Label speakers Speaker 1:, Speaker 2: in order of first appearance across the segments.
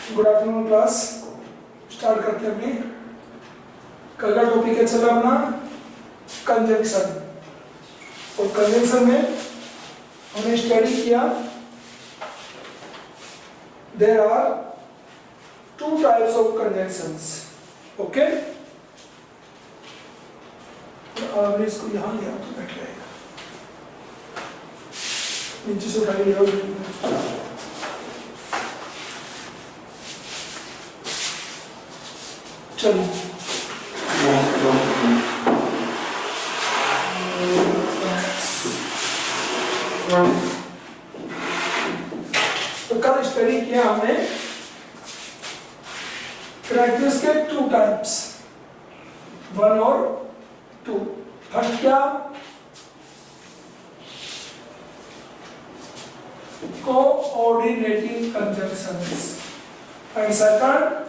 Speaker 1: Good afternoon class. Start करते हैं अपनी। कल का टॉपिक है चला अपना कंजंक्शन। और कंजंक्शन में हमने स्टडी किया there are two types of conjunctions. Okay, आपने इसको यहाँ लिया तो बैठ जाएगा, नीचे से उठा लिया। चलिए तो कल स्टडी किया हमने क्रैकर्स के टू टाइप्स, वन और टू। फर्स्ट क्या, कोऑर्डिनेटिंग कंजंक्शंस एंड सेकंड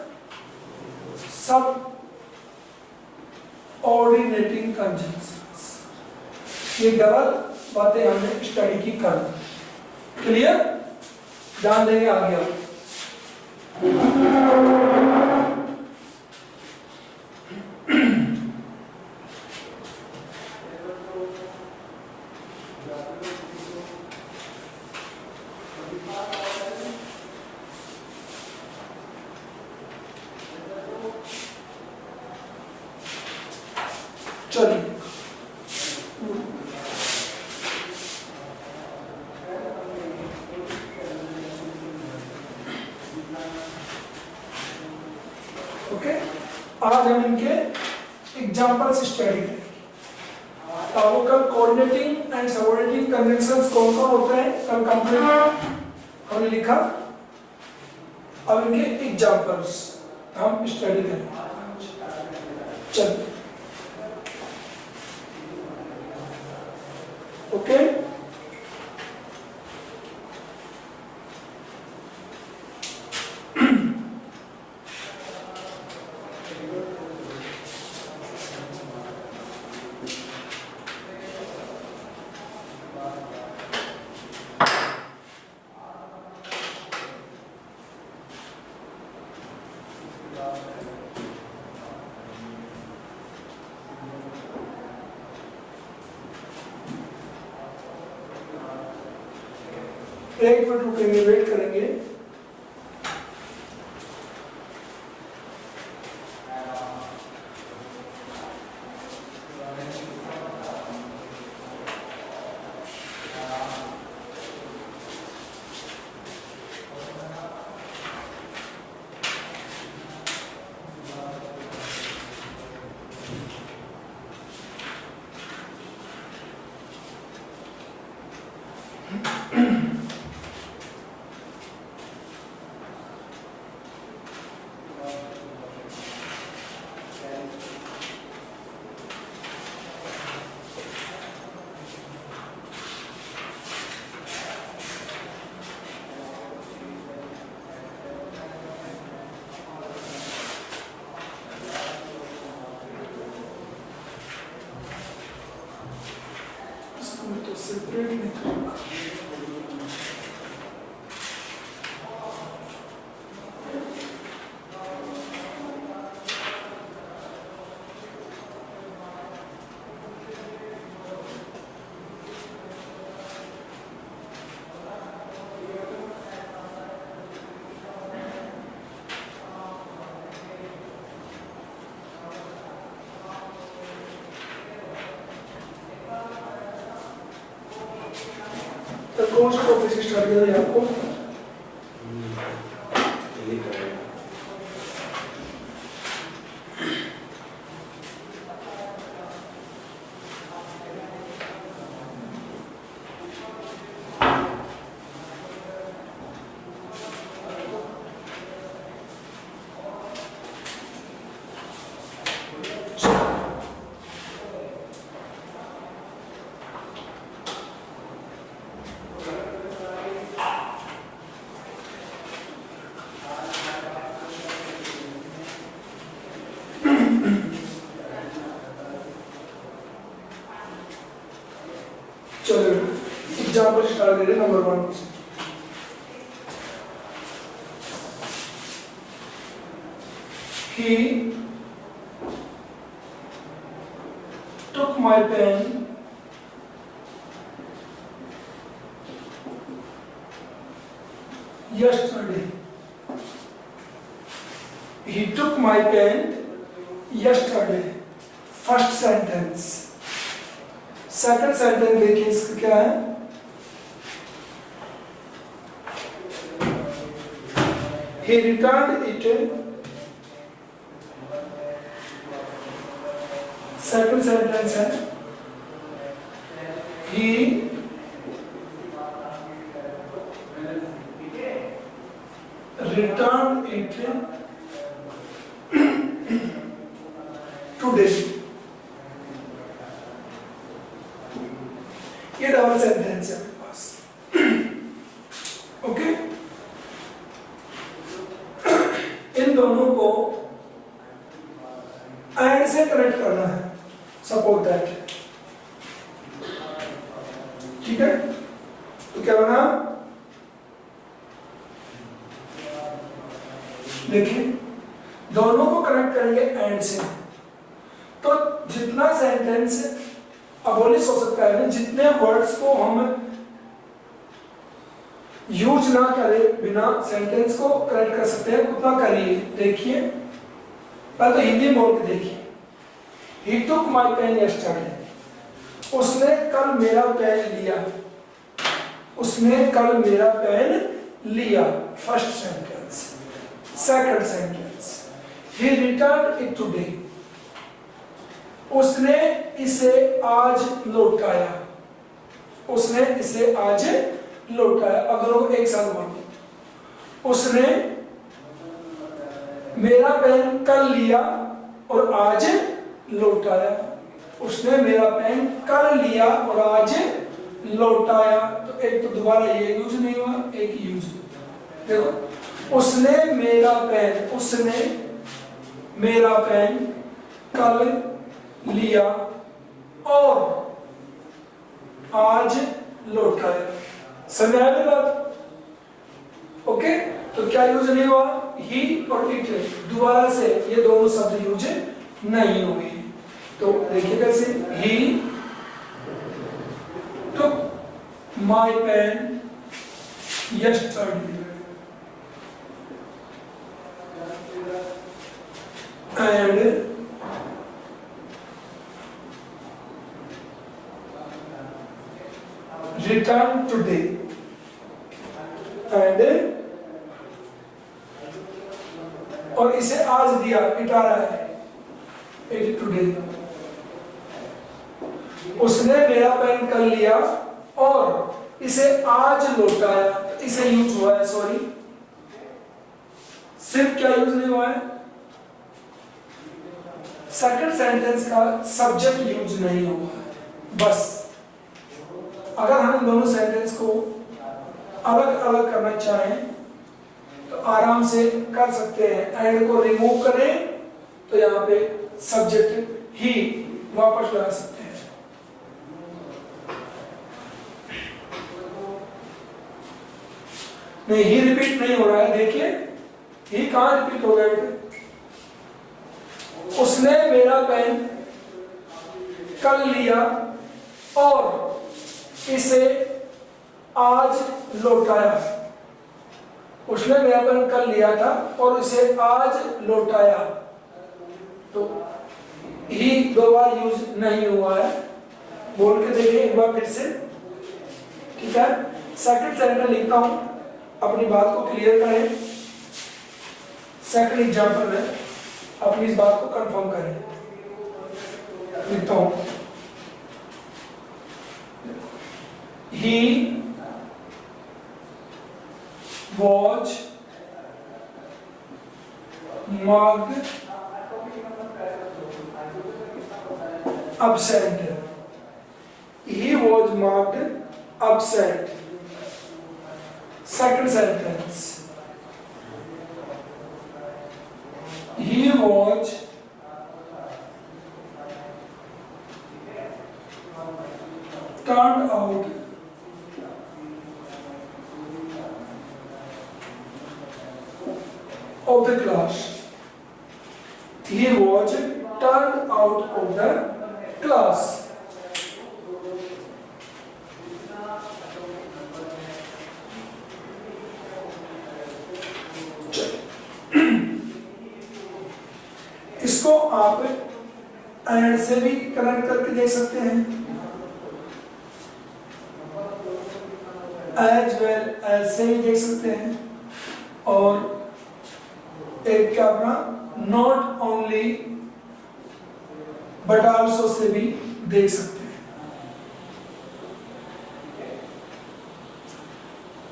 Speaker 1: सब ऑर्डिनेटिंग कंजंक्शंस। ये डबल बातें हमने स्टडी की कल। क्लियर? ध्यान देंगे आगे। चलिए ओके, आज हम इनके एग्जांपल्स स्टडी करेंगे। वो कल कोऑर्डिनेटिंग एंड सबऑर्डिनेटिंग कंजंक्शंस कौन कौन होते हैं कल कंप्लीट हमने लिखा। अब इनके एग्जांपल्स हम स्टडी करेंगे। चलिए ओके, एक मिनट रुकेंगे, वेट करेंगे। तो सेपरेट नहीं करूंगा। तो कौन सा टॉपिक से स्टार्ट किया है आपको? चलो एग्जाम्पल स्टार्ट करें नंबर 1 से। he took my pen yesterday. He took my pen yesterday. First sentence. Second sentence देखिए इसका क्या है, he returned it। Second sentence है he returned it today। ये डबल सेंटेंस है मेरे पास। ओके, इन दोनों को एंड से कनेक्ट करना है, सपोज दैट। ठीक है, तो क्या बना, देखिए दोनों को कनेक्ट करेंगे एंड से, तो जितना सेंटेंस अबोलिश हो सकता है, जितने वर्ड्स को हम यूज ना करें बिना सेंटेंस को करेक्ट कर सकते हैं उतना करिए। देखिए पहले तो हिंदी में बोल के देखिए, ही टुक माई पेन यस्टरडे, उसने कल मेरा पेन लिया, उसने कल मेरा पेन लिया, first sentence. Second sentence, he returned it today, उसने इसे आज लौटाया, उसने इसे आज लौटाया। अगर वो एक साथ बोलो, उसने मेरा पेन कल लिया और आज लौटाया, उसने मेरा पेन कल लिया और आज लौटाया। तो एक तो दोबारा ये यूज नहीं हुआ, एक यूज। देखो, उसने मेरा पेन, उसने मेरा पेन कल लिया और आज लौटाया। समझ आया मेरी बात? ओके, तो क्या यूज नहीं हुआ, ही और इट, दोबारा से ये दोनों शब्द यूज नहीं हुए। तो देखिए कैसे, ही took my pen yesterday and returned today and, और इसे आज दिया, इट आ रहा है, इट टुडे। उसने मेरा पेन कल लिया और इसे आज लौटाया, इसे यूज हुआ है, सॉरी सिर्फ क्या यूज नहीं हुआ है, सेकंड सेंटेंस का सब्जेक्ट यूज नहीं हुआ है। बस अगर हम दोनों सेंटेंस को अलग अलग करना चाहें तो आराम से कर सकते हैं। एंड को रिमूव करें तो यहाँ पे सब्जेक्ट ही वापस लगा सकते हैं। नहीं, ही रिपीट नहीं हो रहा है, देखिए ही कहाँ रिपीट हो गया बेटे। उसने मेरा पेन कल लिया और इसे आज लौटाया, उसने मेरा पेन कल लिया था और इसे आज लौटाया। तो ही दो बार यूज नहीं हुआ है, बोल के देखिए एक बार फिर से। ठीक है, सेकंड सेंटेंस लिखता हूं, अपनी बात को क्लियर करें। सेकंड एग्जांपल में अपनी इस बात को कंफर्म करें। लिखता हूं, he was marked absent, he was marked absent। Second sentence, he was turned out of the class, he was turned out of the class. इसको आप एंड से भी कनेक्ट करके देख सकते हैं, एज वेल एज से भी देख सकते हैं, और एक क्या अपना not only but also say भी देख सकते हैं।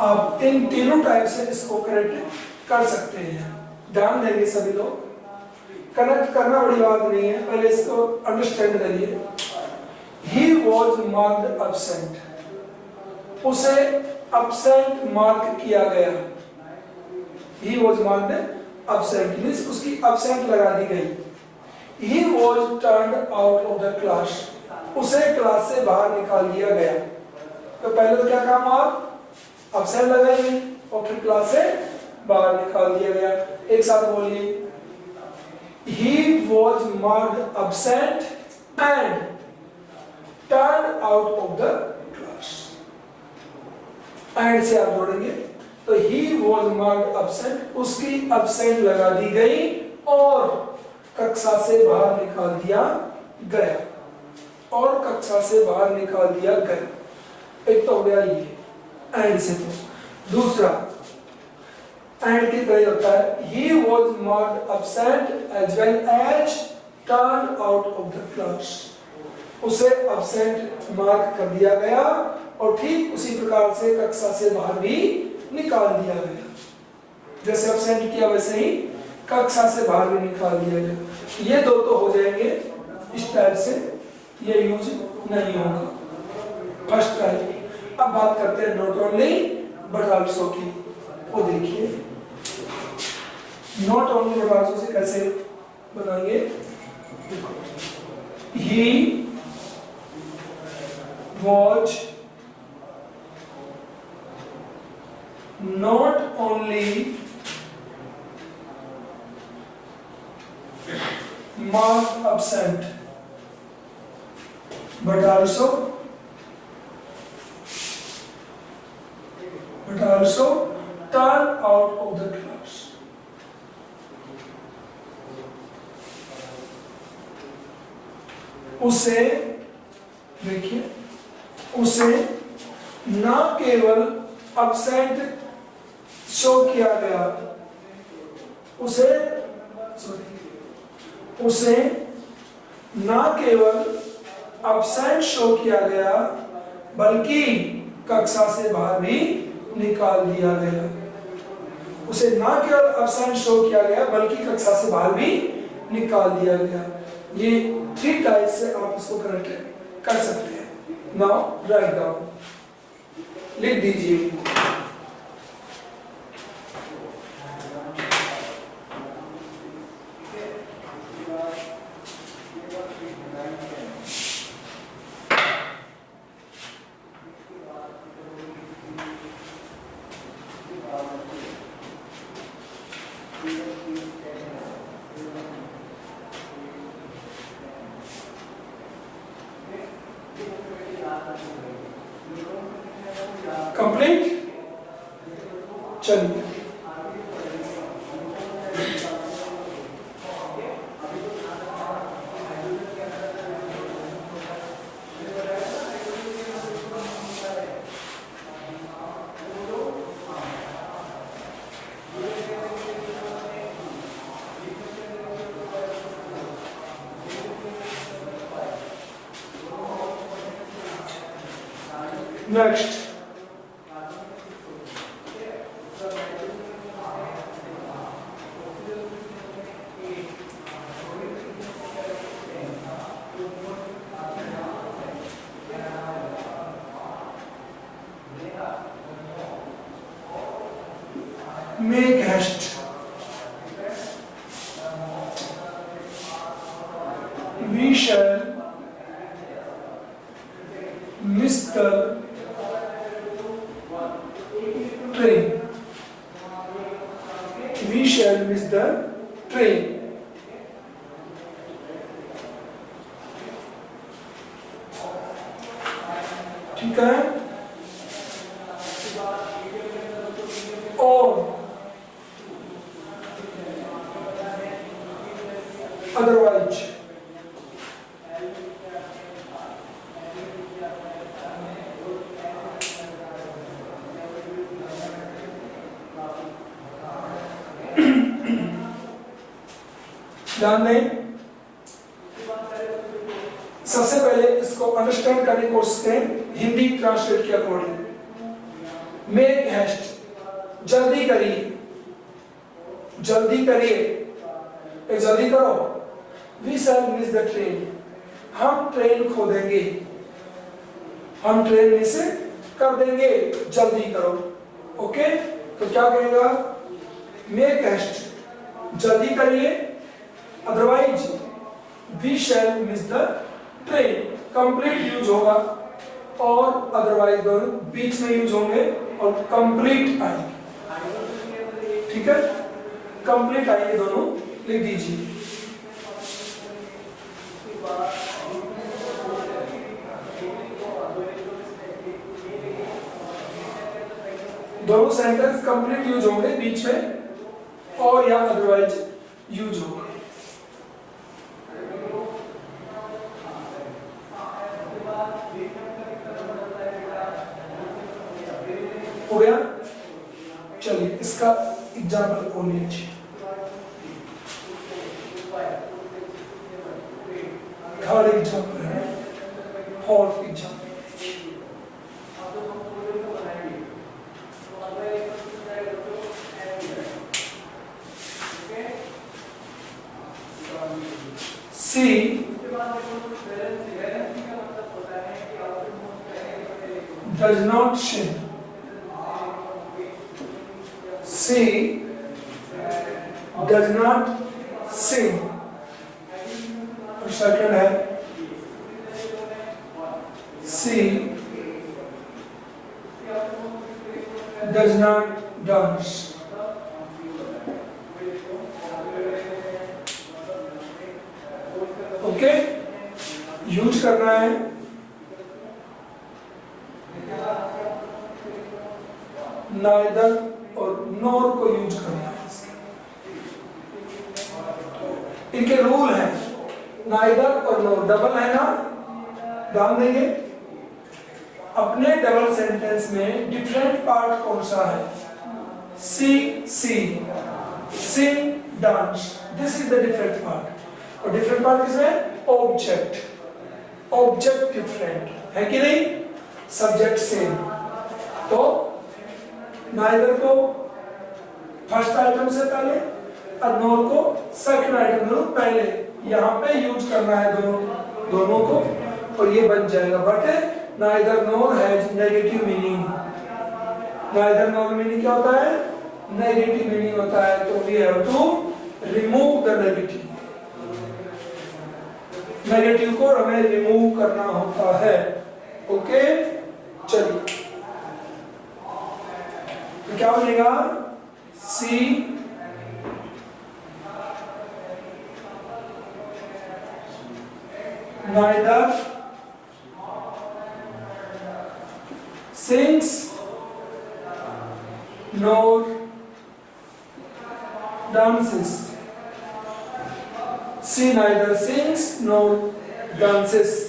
Speaker 1: आप इन तीनों टाइप से इसको कनेक्ट कर सकते हैं। ध्यान देंगे सभी लोग, कनेक्ट करना बड़ी बात नहीं है, पहले इसको अंडरस्टैंड करिए। ही वॉज मार्क्ड absent, उसे absent मार्क किया गया। He was marked absent means उसकी absent लगा दी गई। He was turned out of the class, उसे क्लास से बाहर निकाल दिया गया। तो पहले तो क्या काम आप absent लगाएंगे और फिर क्लास से बाहर निकाल दिया गया। एक साथ बोलिए, he was marked absent and turned out of the class। and से आप जोड़ेंगे तो he was marked absent, उसकी absent लगा दी गई और कक्षा से बाहर निकाल दिया गया, और कक्षा से बाहर निकाल दिया गया। एक तो हो गया ये and से। तो दूसरा एंड की तरह होता है, he was marked absent as well as turned out of the class, उसे absent मार्क कर दिया गया और ठीक उसी प्रकार से कक्षा से बाहर भी निकाल दिया गया। जैसे absent किया वैसे ही कक्षा से बाहर भी निकाल दिया गया। ये दो तो हो जाएंगे इस टाइप से, ये यूज नहीं होगा फर्स्ट टाइप। अब बात करते हैं नॉट ओनली बट आल्सो की। वो देखिए not only but also say कैसे बनाएंगे। He was not only marked absent but also turned out of the class। उसे देखिए, उसे ना केवल absent शो किया गया, उसे ना केवल absent शो किया गया बल्कि कक्षा से बाहर भी निकाल दिया गया। उसे ना केवल absent शो किया गया बल्कि कक्षा से बाहर भी निकाल दिया गया। ये थ्री टाइप से आप इसको करेक्ट कर सकते हैं। नाउ राइट डाउन, लिख दीजिए। कंप्लीट, चलिए next. Make haste, we shall miss the train, we shall miss the train। ठीक है, और अदरवाइज ध्यान दें, सबसे पहले इसको अंडरस्टैंड करने की कोशिश करें हिंदी ट्रांसलेट के अकॉर्डिंग। मेक हैस्ट, जल्दी करिए, जल्दी करिए, जल्दी करो। We shall miss the train, हम ट्रेन खो देंगे, हम ट्रेन मिस कर देंगे, जल्दी करो। ओके, तो क्या कहेगा, मेक हैस्ट, जल्दी करिए, otherwise we shall miss the train, complete use होगा और अदरवाइज दोनों बीच में यूज होंगे और कंप्लीट आएंगे। ठीक है, कंप्लीट आएंगे दोनों, लिख दीजिए। दोनों सेंटेंस कंप्लीट यूज होंगे बीच में और या अदरवाइज यूज होगा। हो गया, चलिए इसका एग्जाम्पल और लीजिए। थर्ड एग्जाम्पल है, fourth example. C does not sing. C does not sing. और सेकंड है C does not dance. Okay, use करना है नाइदर और नोर को यूज करना है। इनके रूल हैं, नाइदर और नोर डबल है ना, ध्यान देंगे। अपने डबल सेंटेंस में डिफरेंट पार्ट कौन सा है, she she, sing, dance, this is the different part. और डिफरेंट पार्ट किसमें, ऑब्जेक्ट, ऑब्जेक्ट डिफरेंट है कि नहीं, सब्जेक्ट सेम। तो नाइदर को फर्स्ट आइटम से पहले और नोर को सेकंड आइटम दोनों पहले, यहाँ पे यूज करना है दोनों को, और ये बन जाएगा। But neither nor has negative meaning. Neither nor meaning क्या होता है, नेगेटिव मीनिंग होता है, तो we have to remove the negative. Negative को हमें रिमूव करना होता है। ओके, चलिए तो क्या बनेगा, she neither sings nor dances. She neither sings nor dances.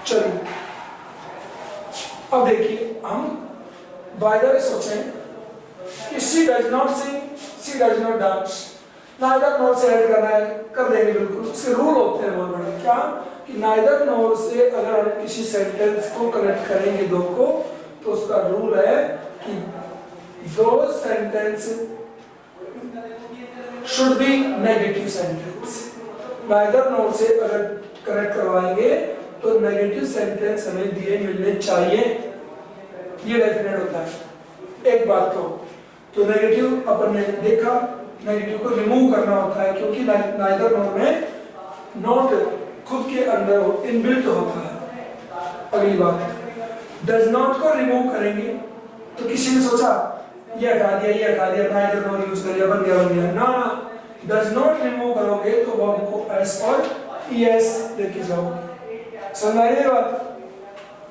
Speaker 1: चलिए अब देखिए, हम बाय द वे सोचें कि she does not sing, she does not dance, neither nor से ऐड करना है, कर देंगे बिल्कुल। उसके रूल होते हैं बहुत बड़े, क्या कि नाइदर नोर से अगर हम किसी सेंटेंस को कनेक्ट करेंगे दो को, तो उसका रूल है कि दो sentence should be negative sentence. Neither nor से अगर कनेक्ट करवाएंगे तो नेगेटिव सेंटेंस हमें दिए मिलने चाहिए, ये डेफिनेट होता है। एक बात तो नेगेटिव अपन ने देखा, नेगेटिव को रिमूव करना होता है, क्योंकि नाइदर नोर में नॉट खुद के अंदर इनबिल्ट होता है। अगली बात, डज नॉट को रिमूव करेंगे तो किसी ने सोचा ये हटा दिया नाइदर नॉर यूज कर लिया, बन गया ना, डज नॉट रिमूव करोगे तो वर्ब को एस और ईएस लेके जाओगे। समझ आ रही है बात?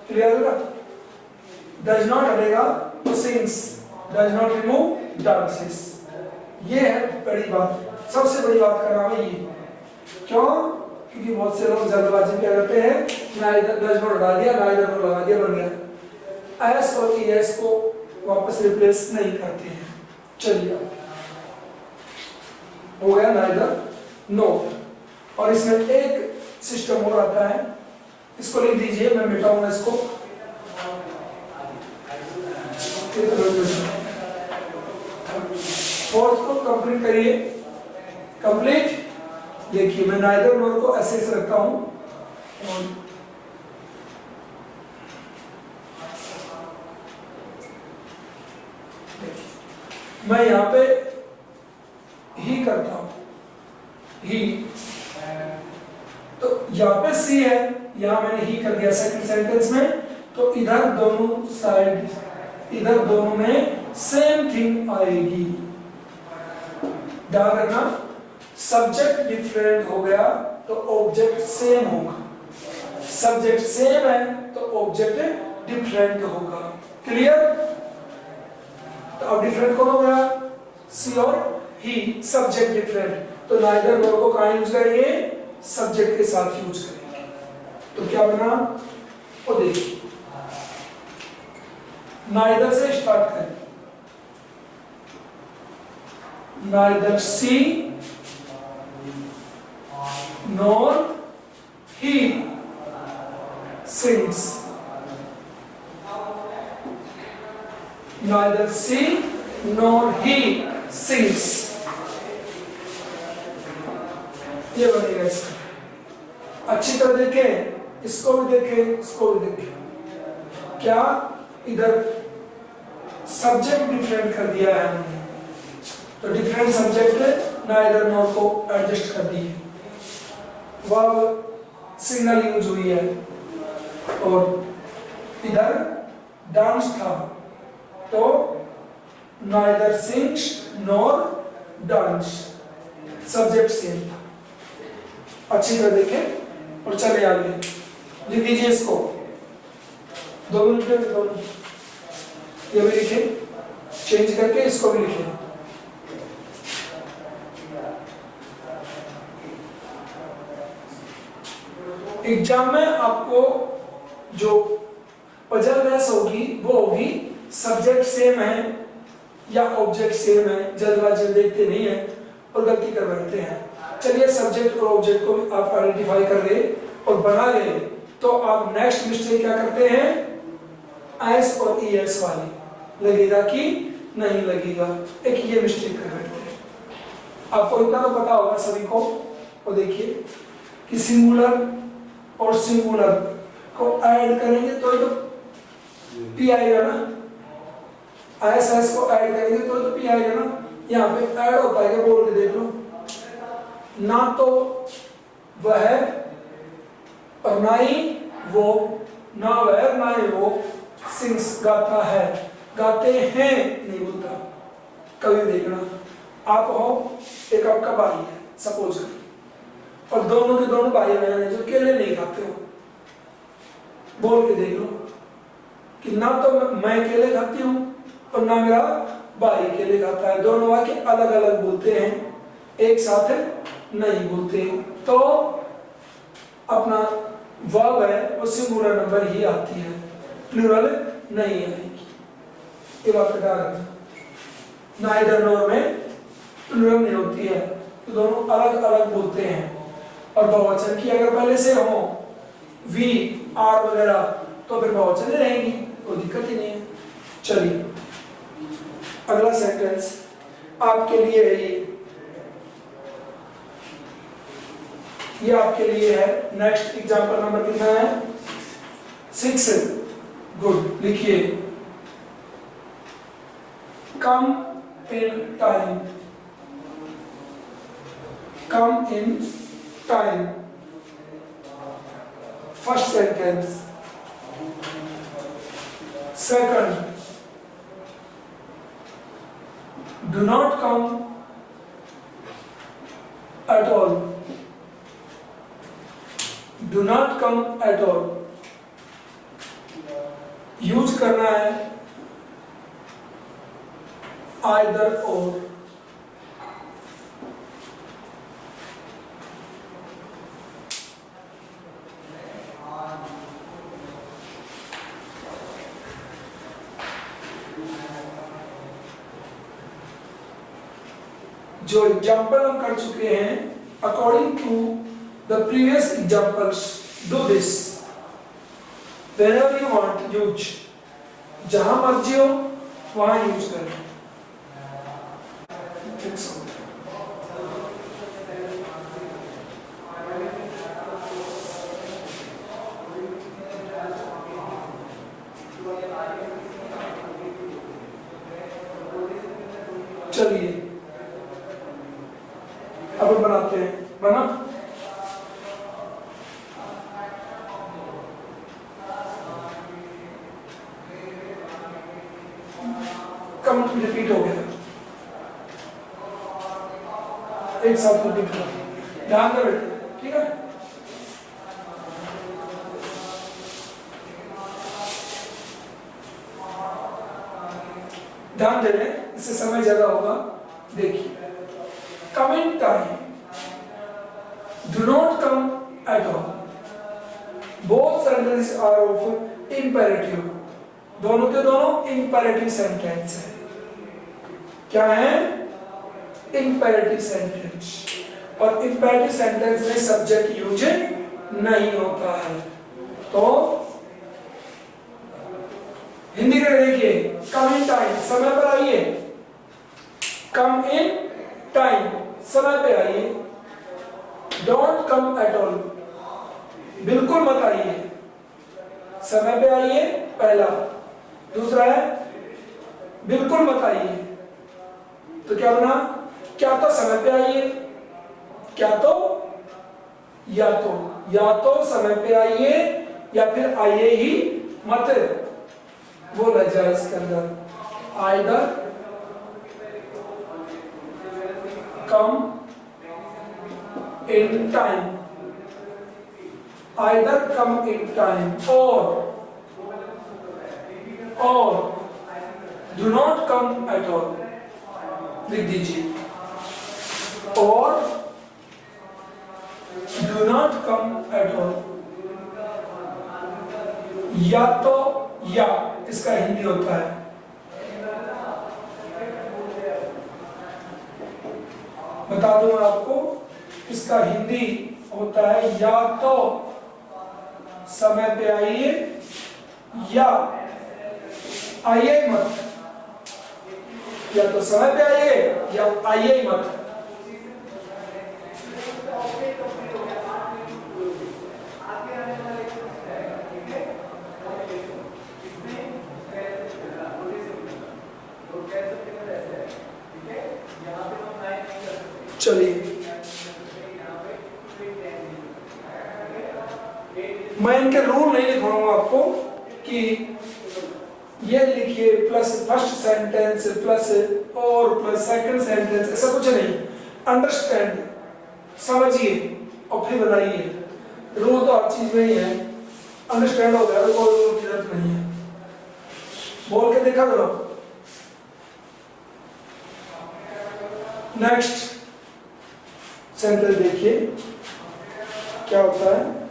Speaker 1: क्लियर होगा? डज नॉट हटेगा तो sings, does not remove dances. ये है बड़ी बात, सबसे बड़ी बात का नाम है ये। क्यों? क्योंकि बहुत से लोग जल्दबाजी क्या करते हैं, नाइदर डज नॉट हटा दिया, नाइदर नॉट लगा दिया, बन गया। एस और ईएस को वापस रिप्लेस नहीं करते हैं। चलिए हो गया नाइदर नॉर। और इसमें एक सिस्टम और आता है, इसको लिख दीजिए, मैं मिटाऊंगा इसको। फोर्थ को कंप्लीट करिए। कंप्लीट। देखिए मैं नाइदर नॉर को ऐसे से रखता हूं, मैं यहां पे ही करता हूं, ही। तो यहां पे सी है, यहां मैंने ही कर दिया सेकंड सेंटेंस में, तो इधर दोनों साइड, इधर दोनों में सेम थिंग आएगी। ध्यान रखना, सब्जेक्ट डिफरेंट हो गया तो ऑब्जेक्ट सेम होगा, सब्जेक्ट सेम है तो ऑब्जेक्ट डिफरेंट होगा। क्लियर? तो अब डिफरेंट कौन हो गया? सी और ही, सब्जेक्ट डिफरेंट, तो नाइदर नॉर को कहां यूज करेंगे? सब्जेक्ट के साथ यूज करेंगे। तो क्या बना? वो देखिए, नाइदर से स्टार्ट करें। Neither she nor he sings. Neither she nor he sings. ये बनेगा इसका। अच्छी तरह देखें, इसको भी देखें, इसको भी देखें। क्या इधर सब्जेक्ट डिफरेंट कर दिया है हमने, तो डिफरेंट सब्जेक्ट नाइदर नॉर को एडजस्ट कर दिए, वर्ब सिग्नल यूज हुई है, और इधर डांस था तो neither sings nor dance, subject same था। अच्छी तरह देखें और चले आगे। लिख दीजिए इसको, दोनों लिखे, दोनों ये भी लिखे, चेंज करके इसको भी लिखे। एग्जाम में आपको जो पजलनेस होगी वो होगी सब्जेक्ट सेम है या ऑब्जेक्ट सेम है, जल्दबाजी देखते नहीं है और गलती कर बैठते हैं। चलिए सब्जेक्ट और ऑब्जेक्ट को भी आप आइडेंटिफाई कर ले और बना ले, तो आप नेक्स्ट मिस्टेक क्या करते हैं? एस और ईएस वाली लगेगा कि नहीं लगेगा, एक ये मिस्टेक कर बैठते हैं। आपको इतना तो पता होगा सभी को। और देखिए कि सिंगुलर और सिंगुलर को ऐड करेंगे तो पी आएगा ना, एस एस को ऐड करेंगे तो पी आएगा ना। यहाँ पे ऐड होता है, बोल के देख लो, ना तो वह और ना ही वो, ना वह ना ही वो सिंग्स गाता है, गाते हैं नहीं बोलता। कभी देखना, आप हो, एक आपका भाई है सपोज कर, और दोनों के दोनों भाई बहन हैं जो केले नहीं खाते हो, बोल के देख लो कि ना तो मैं केले खाती हूँ और ना मेरा भाई केले खाता है। दोनों वाक्य अलग अलग बोलते हैं, एक साथ नहीं बोलते, तो अपना वर्ब है वो सिंगुलर नंबर ही आती है, प्लूरल नहीं आएगी। ये बात बता रहे, नाइदर नॉर में प्लूरल नहीं होती है, तो दोनों अलग अलग बोलते हैं। और बहुवचन की अगर पहले से हो वी आर वगैरह तो फिर बहुवचन रहेंगी, कोई दिक्कत ही नहीं है। चलिए अगला सेंटेंस आपके लिए है, ये आपके लिए है। नेक्स्ट एग्जांपल नंबर कितना है? 6। गुड, लिखिए come in time, come in time. First sentence. Second, do not come at all. Do not come at all. Use करना है either or. जो एग्जाम्पल हम कर चुके हैं, according to the previous examples, do this whenever you want. Use जहां मर्जी हो वहां यूज करें. चलिए अब बनाते हैं. बना? कम रिपीट हो गया, एक साथ रिपीट करो. ध्यान दे बेटे, ठीक है? ध्यान दे लें, इससे समय ज्यादा होगा. देखिए, come in time, do not come at all. Both sentences are of imperative. दोनों के दोनों imperative sentence है. क्या है? imperative sentence. और imperative sentence में subject यूज नहीं होता है. तो हिंदी में देखिए, come in time, समय पर आइए. come in time, समय पे आइए. don't come at all, बिल्कुल मत आइए. समय पे आइए पहला. दूसरा है बिल्कुल मत आइए. तो क्या बना? क्या तो समय पे आइए, क्या तो या तो समय पे आइए, या फिर आइए ही मत. वो लग जाए इसके अंदर. either come in time, either come in time, or do not come at all. लिख दीजिए. or do not come at all. या तो या इसका हिंदी होता है. बता दूं आपको, इसका हिंदी होता है या तो समय पे आइए, या आइए मत. या तो समय पे आइए, या आइए मत. चलिए, मैं इनके रूल नहीं लिखवाऊंगा आपको कि ये लिखिए प्लस फर्स्ट सेंटेंस प्लस और प्लस सेकंड सेंटेंस, ऐसा कुछ नहीं. अंडरस्टैंड, समझिए और फिर बनाइए. रूल तो हर चीज में ही है. अंडरस्टैंड हो गया तो कोई रूल की जरूरत नहीं है. बोल के देखा करो. नेक्स्ट सेंटेंस देखिए क्या होता है.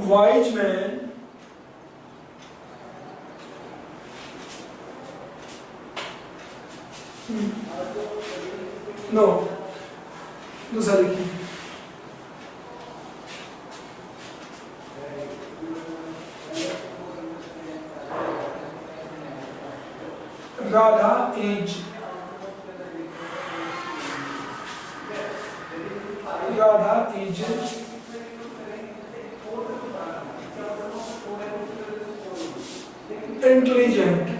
Speaker 1: wise man नो दूसरा लिखिए. Radha is Radha is intelligent.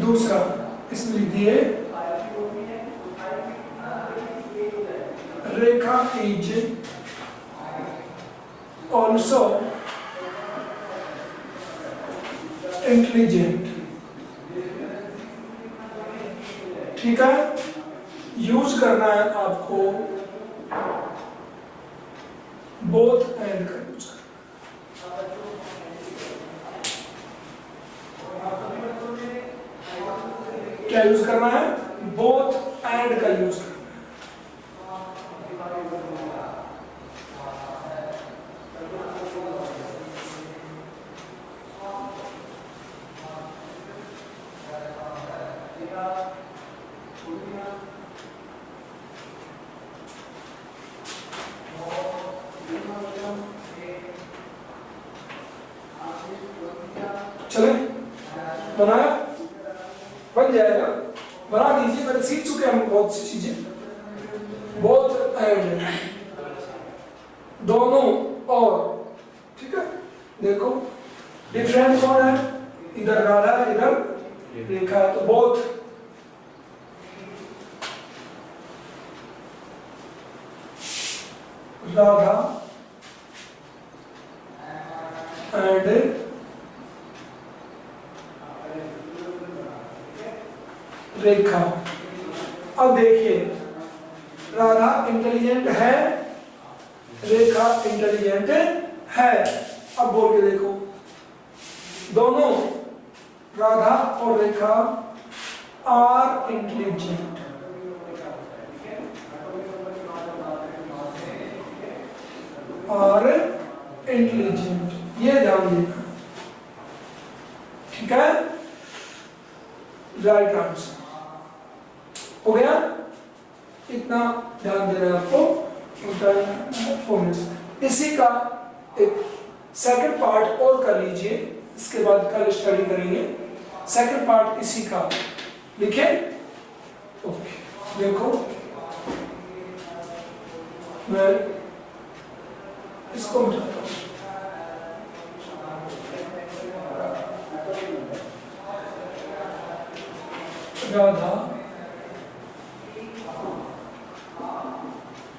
Speaker 1: दूसरा इसमें लिख दिए रेखा इज ऑल्सो इंटेलिजेंट। ठीक है, यूज करना है आपको बोथ एंड का यूज करना। क्या यूज करना है? बोथ एंड का यूज करना है। चले बनाया, बन जाएगा, बना दीजिए। मैंने सीख चुके हैं हम बहुत सी चीजें। बोथ एंड, दोनों और। ठीक है, देखो डिफरेंट कौन है? इधर राधा इधर रेखा है, तो बोथ राधा एंड रेखा। अब देखिए राधा इंटेलिजेंट है, रेखा इंटेलिजेंट है। अब बोल के देखो, दोनों राधा और रेखा आर इंटेलिजेंट। आर इंटेलिजेंट, ये ध्यान देना। ठीक है, राइट आंसर हो गया। इतना ध्यान देना है आपको। 4 मिनट। इसी का एक सेकंड पार्ट और कर लीजिए, इसके बाद कल स्टडी करेंगे। सेकंड पार्ट इसी का लिखे। ओके, देखो मैं इसको मिटाता हूं। Radha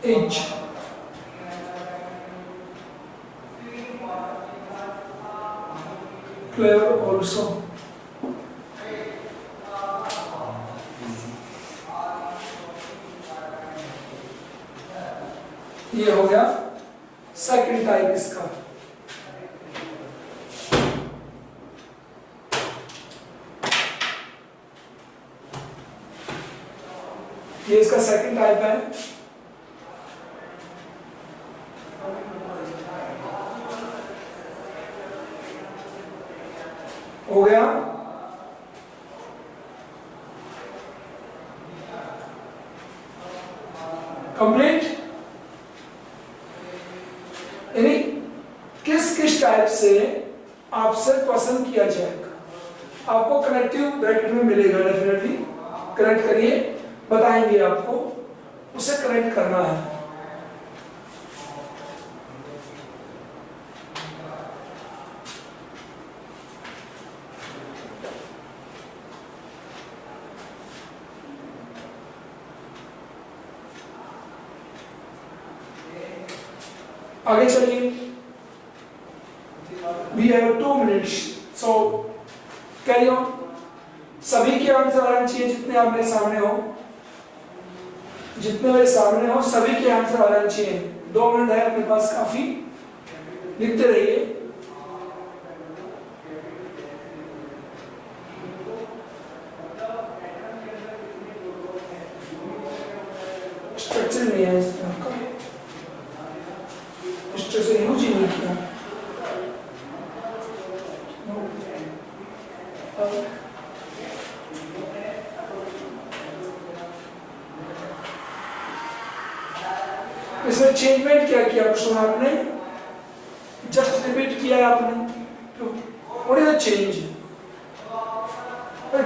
Speaker 1: H clever also। ये हो गया सेकंड टाइप इसका। ये इसका सेकंड टाइप है। हो गया। कंप्लीट। यानी किस किस टाइप से आपसे पसंद किया जाएगा, आपको कनेक्टिव ब्रैकेट में मिलेगा। डेफिनेटली कनेक्ट करिए, बताएंगे आपको, उसे कनेक्ट करना है। आगे चलिए। We have 2 minutes, so carry on। सभी के आंसर आने चाहिए, जितने आपके सामने हो, जितने मेरे सामने हो सभी के आंसर आने चाहिए। 2 मिनट है अपने पास, काफी। लिखते रहिए। लिटरेचर नहीं है इसमें आपका, लिटरेचर यूज ही नहीं किया। इसमें चेंजमेंट क्या किया प्रश्न आपने, जस्ट रिपीट किया आपने, what is the change,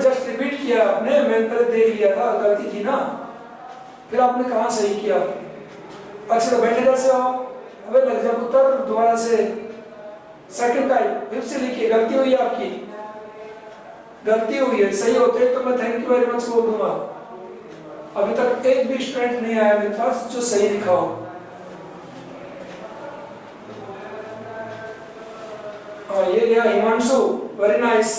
Speaker 1: just repeat किया आपने, मैंने पहले देख लिया था गलती थी ना, फिर आपने कहाँ सही किया। अच्छा तो बैठे जैसे हो, अबे लग जा पुत्र दोबारा से सेकंड टाइम फिर से लिखिए, गलती हुई है आपकी, गलती हुई है, सही होते तो मैं थैंक यू वेरी मच बोल दूंगा। अभी तक एक भी स्टूडेंट नहीं आया मेरे पास जो सही लिखा हो। ये गया हिमांशु, वेरी नाइस।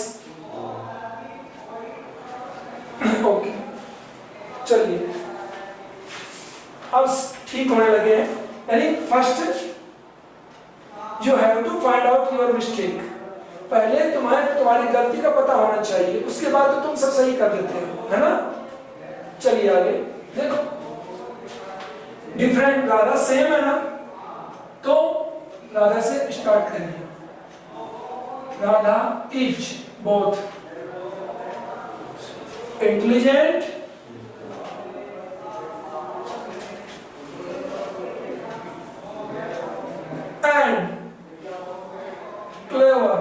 Speaker 1: ओके चलिए अब ठीक होने लगे हैं। यानी first you have to find out your mistake, पहले तुम्हारी गलती का पता होना चाहिए, उसके बाद तो तुम सब सही कर देते हो, है ना। चलिए आगे देखो, डिफरेंट राधा सेम है ना, तो राधा से स्टार्ट करिए। Radha is both intelligent and clever.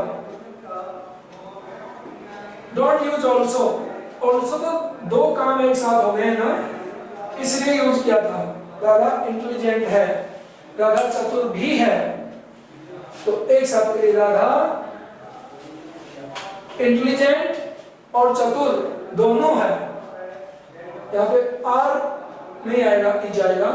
Speaker 1: Don't use also, also तो दो काम एक साथ हो गए हैं ना, इसलिए यूज किया था। राधा इंटेलिजेंट है, राधा चतुर भी है, तो एक साथ करिए राधा इंटेलिजेंट और चतुर दोनों है। यहाँ पे आर नहीं आएगा, ई जाएगा,